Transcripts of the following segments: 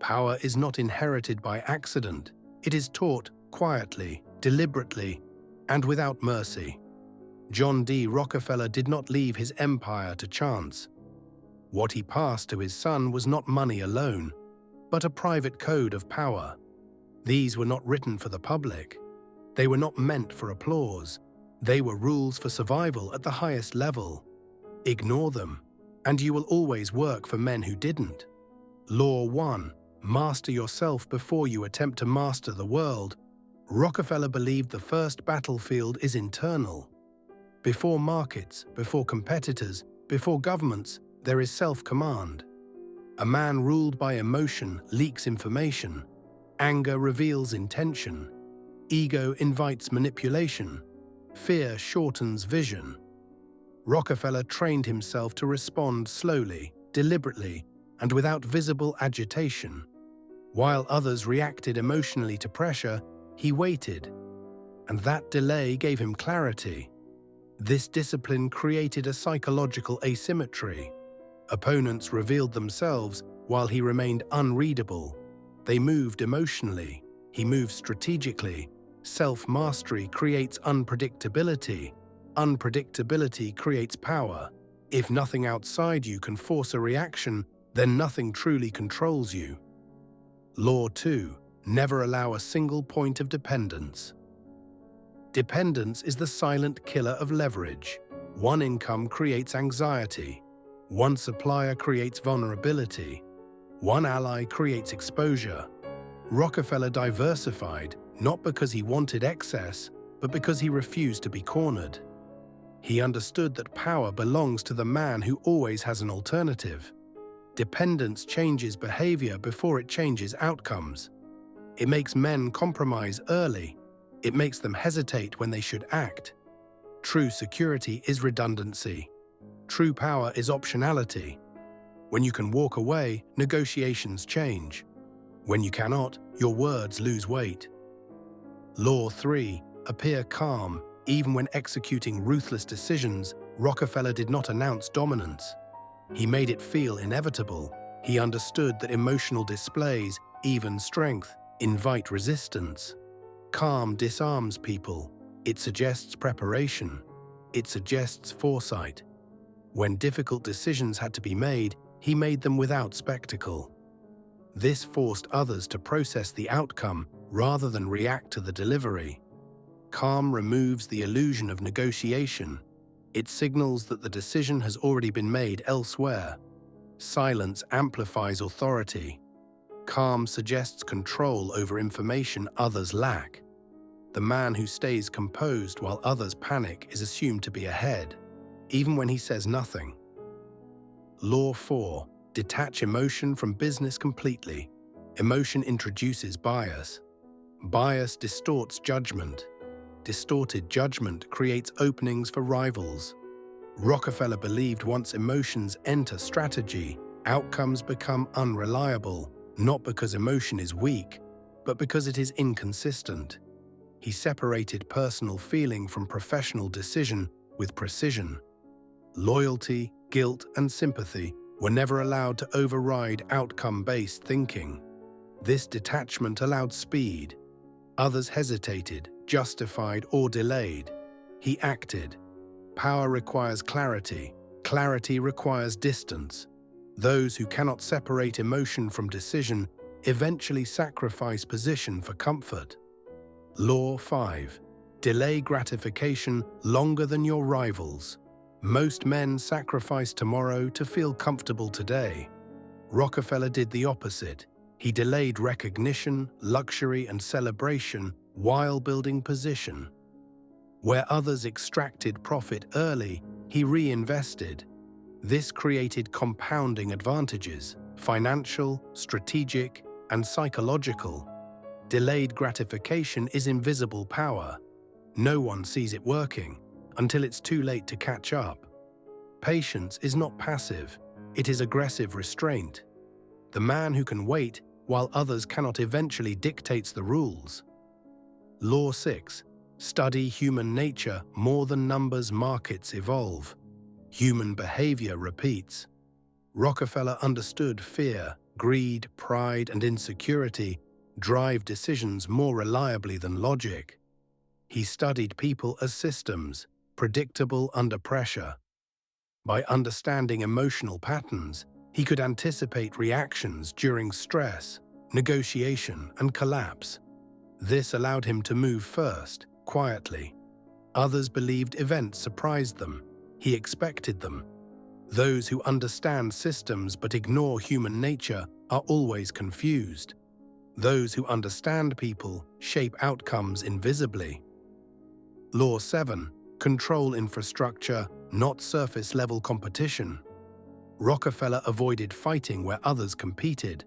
Power is not inherited by accident. It is taught quietly, deliberately, and without mercy. John D. Rockefeller did not leave his empire to chance. What he passed to his son was not money alone, but a private code of power. These were not written for the public. They were not meant for applause. They were rules for survival at the highest level. Ignore them, and you will always work for men who didn't. Law 1. Master yourself before you attempt to master the world. Rockefeller believed the first battlefield is internal. Before markets, before competitors, before governments, there is self-command. A man ruled by emotion leaks information. Anger reveals intention. Ego invites manipulation. Fear shortens vision. Rockefeller trained himself to respond slowly, deliberately, and without visible agitation. While others reacted emotionally to pressure, he waited, and that delay gave him clarity. This discipline created a psychological asymmetry. Opponents revealed themselves while he remained unreadable. They moved emotionally. He moved strategically. Self-mastery creates unpredictability. Unpredictability creates power. If nothing outside you can force a reaction, then nothing truly controls you. Law 2. Never allow a single point of dependence. Dependence is the silent killer of leverage. One income creates anxiety. One supplier creates vulnerability. One ally creates exposure. Rockefeller diversified, not because he wanted excess, but because he refused to be cornered. He understood that power belongs to the man who always has an alternative. Dependence changes behavior before it changes outcomes. It makes men compromise early. It makes them hesitate when they should act. True security is redundancy. True power is optionality. When you can walk away, negotiations change. When you cannot, your words lose weight. Law 3. Appear calm. Even when executing ruthless decisions, Rockefeller did not announce dominance. He made it feel inevitable. He understood that emotional displays, even strength, invite resistance. Calm disarms people. It suggests preparation. It suggests foresight. When difficult decisions had to be made, he made them without spectacle. This forced others to process the outcome rather than react to the delivery. Calm removes the illusion of negotiation. It signals that the decision has already been made elsewhere. Silence amplifies authority. Calm suggests control over information others lack. The man who stays composed while others panic is assumed to be ahead, even when he says nothing. Law 4. Detach emotion from business completely. Emotion introduces bias. Bias distorts judgment. Distorted judgment creates openings for rivals. Rockefeller believed once emotions enter strategy, outcomes become unreliable, not because emotion is weak, but because it is inconsistent. He separated personal feeling from professional decision with precision. Loyalty, guilt, and sympathy were never allowed to override outcome-based thinking. This detachment allowed speed. Others hesitated, justified, or delayed. He acted. Power requires clarity. Clarity requires distance. Those who cannot separate emotion from decision eventually sacrifice position for comfort. Law 5. Delay gratification longer than your rivals. Most men sacrifice tomorrow to feel comfortable today. Rockefeller did the opposite. He delayed recognition, luxury, and celebration while building position. Where others extracted profit early, he reinvested. This created compounding advantages: financial, strategic, and psychological. Delayed gratification is invisible power. No one sees it working until it's too late to catch up. Patience is not passive, it is aggressive restraint. The man who can wait while others cannot eventually dictates the rules. Law 6. Study human nature more than numbers. Markets evolve. Human behavior repeats. Rockefeller understood fear. Greed, pride, and insecurity drive decisions more reliably than logic. He studied people as systems, predictable under pressure. By understanding emotional patterns, he could anticipate reactions during stress, negotiation, and collapse. This allowed him to move first, quietly. Others believed events surprised them. He expected them. Those who understand systems but ignore human nature are always confused. Those who understand people shape outcomes invisibly. Law 7. Control infrastructure, not surface-level competition. Rockefeller avoided fighting where others competed.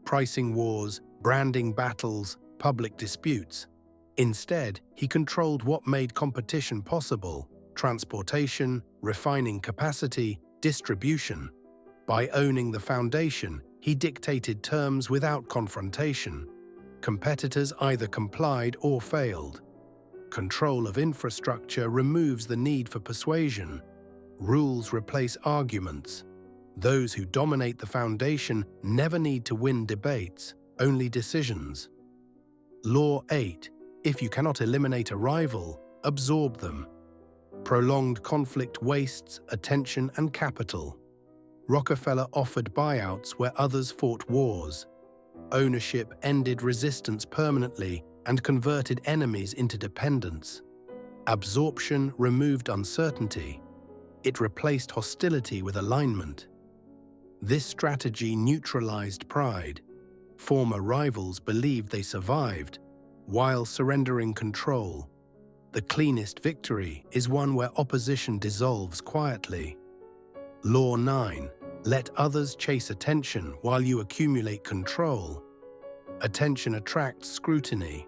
Pricing wars, branding battles, public disputes. Instead, he controlled what made competition possible: transportation, refining capacity, distribution. By owning the foundation, he dictated terms without confrontation. Competitors either complied or failed. Control of infrastructure removes the need for persuasion. Rules replace arguments. Those who dominate the foundation never need to win debates, only decisions. Law 8. If you cannot eliminate a rival, absorb them. Prolonged conflict wastes attention and capital. Rockefeller offered buyouts where others fought wars. Ownership ended resistance permanently and converted enemies into dependents. Absorption removed uncertainty. It replaced hostility with alignment. This strategy neutralized pride. Former rivals believed they survived, while surrendering control. The cleanest victory is one where opposition dissolves quietly. Law 9. Let others chase attention while you accumulate control. Attention attracts scrutiny.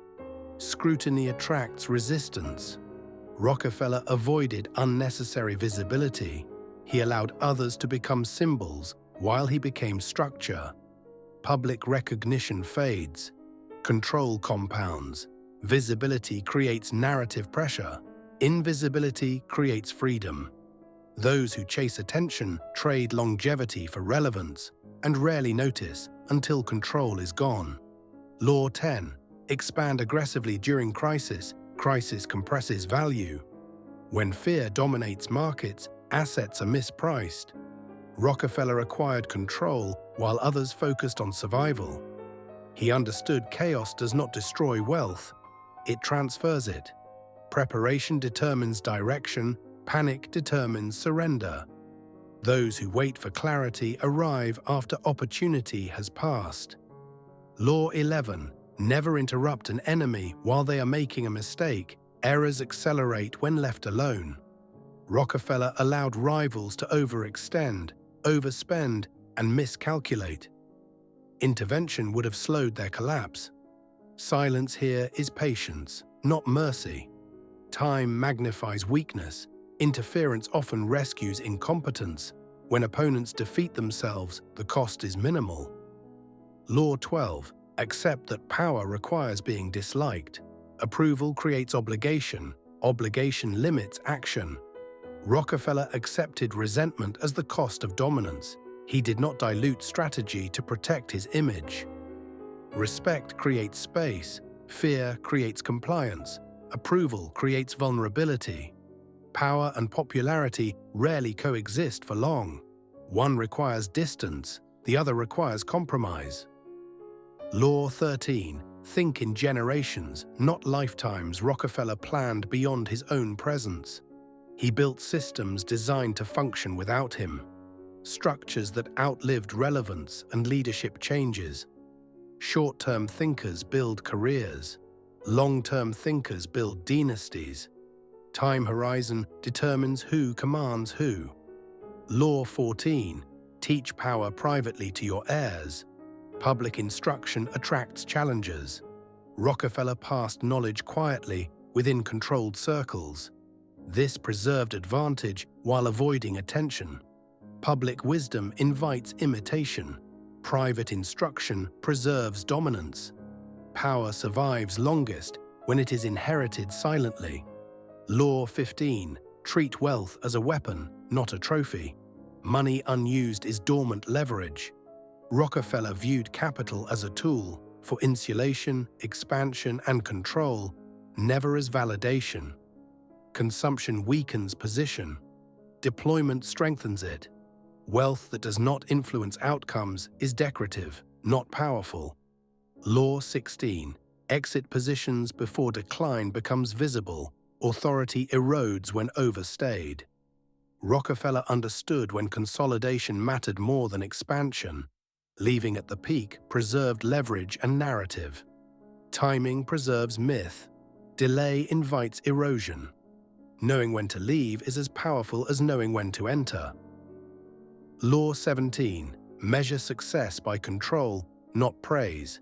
Scrutiny attracts resistance. Rockefeller avoided unnecessary visibility. He allowed others to become symbols while he became structure. Public recognition fades. Control compounds. Visibility creates narrative pressure. Invisibility creates freedom. Those who chase attention trade longevity for relevance and rarely notice until control is gone. Law 10. Expand aggressively during crisis. Crisis compresses value. When fear dominates markets, assets are mispriced. Rockefeller acquired control while others focused on survival. He understood chaos does not destroy wealth, it transfers it. Preparation determines direction, panic determines surrender. Those who wait for clarity arrive after opportunity has passed. Law 11. Never interrupt an enemy while they are making a mistake. Errors accelerate when left alone. Rockefeller allowed rivals to overextend, overspend, and miscalculate. Intervention would have slowed their collapse. Silence here is patience, not mercy. Time magnifies weakness. Interference often rescues incompetence. When opponents defeat themselves, the cost is minimal. Law 12. Accept that power requires being disliked. Approval creates obligation. Obligation limits action. Rockefeller accepted resentment as the cost of dominance. He did not dilute strategy to protect his image. Respect creates space. Fear creates compliance. Approval creates vulnerability. Power and popularity rarely coexist for long. One requires distance, the other requires compromise. Law 13. Think in generations, not lifetimes. Rockefeller planned beyond his own presence. He built systems designed to function without him. Structures that outlived relevance and leadership changes. Short-term thinkers build careers. Long-term thinkers build dynasties. Time horizon determines who commands who. Law 14. Teach power privately to your heirs. Public instruction attracts challengers. Rockefeller passed knowledge quietly within controlled circles. This preserved advantage while avoiding attention. Public wisdom invites imitation. Private instruction preserves dominance. Power survives longest when it is inherited silently. Law 15. Treat wealth as a weapon, not a trophy. Money unused is dormant leverage. Rockefeller viewed capital as a tool for insulation, expansion, and control, never as validation. Consumption weakens position. Deployment strengthens it. Wealth that does not influence outcomes is decorative, not powerful. Law 16. Exit positions before decline becomes visible. Authority erodes when overstayed. Rockefeller understood when consolidation mattered more than expansion. Leaving at the peak preserved leverage and narrative. Timing preserves myth. Delay invites erosion. Knowing when to leave is as powerful as knowing when to enter. Law 17. Measure success by control, not praise.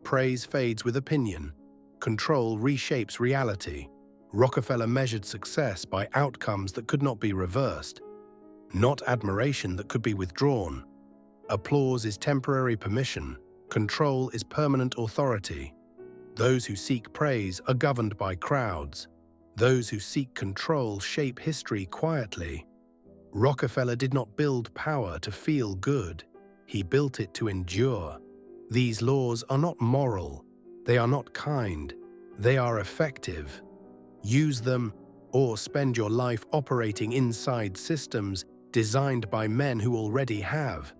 Praise fades with opinion. Control reshapes reality. Rockefeller measured success by outcomes that could not be reversed, not admiration that could be withdrawn. Applause is temporary permission. Control is permanent authority. Those who seek praise are governed by crowds. Those who seek control shape history quietly. Rockefeller did not build power to feel good. He built it to endure. These laws are not moral. They are not kind. They are effective. Use them, or spend your life operating inside systems designed by men who already have.